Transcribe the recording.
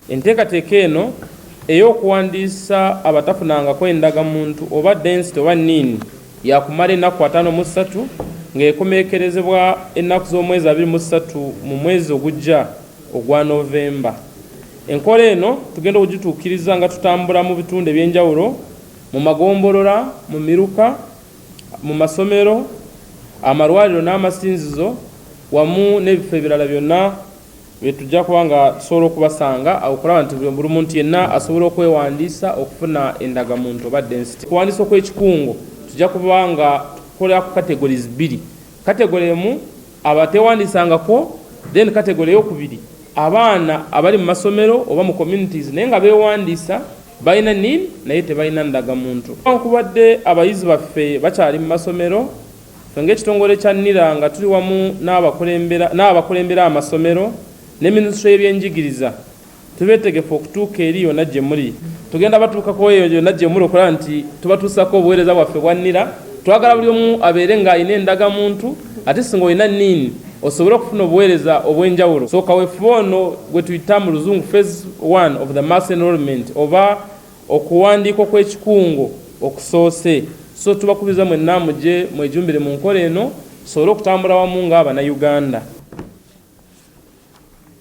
Enteekateeka eno ey'okuwandiisa abatafunangako endagamuntu oba density oba nniini yakumala ennaku 53 ng'ekomekerezebwa ennaku z'omwezi 23 mu mwezi ogujja ogwa Novemba. Enkola eno tugenda okugituukiriza nga tutambula mu bitundu eby'enjawulo, mu magombolola, mu miruka, mu masomero, amalwaliro n'amasinzizo wamu n'ebifo ebirala byonna tujja kuba nga tusobola okubasanga okulaba nti buli muntu yenna asobola okwewandiisa okufuna endagamuntu oba density. Okuwandiisa okw'ekikungo tujja kuba nga tukola ku categories 2. Category emu abatewandiisangako, then category ey'okubiri abaana abali mu masomero oba mu communities naye nga beewandiisa balina nniini naye tebalina ndagamuntu. Newankubadde abayizi baffe bakyali mu masomero, ffe ng'ekitongole kya NIRA nga tuli wamu n'abakulembera amasomero ne minisitule y'ebyenjigiriza tubeetegefu okutuuka eri yonna gye muli. Tugenda batuukako eyo yonna gye muli okulaba nti tubatuusako obuweereza bwaffe bwa NIRA. Twagala buli omu abeere ng'alina endagamuntu ate singa olina nniini osobole okufuna obuweereza obw'enjawulo. So kaweefube ono gwe tuyita mu luzungu phase 1 of the mass enrollment oba okuwandiika okw'ekikungo okusoose. So tubakubiriza mwenna mujje mwejumbire mu nkola eno tusobole okutambula wamu ng'Abannayuganda.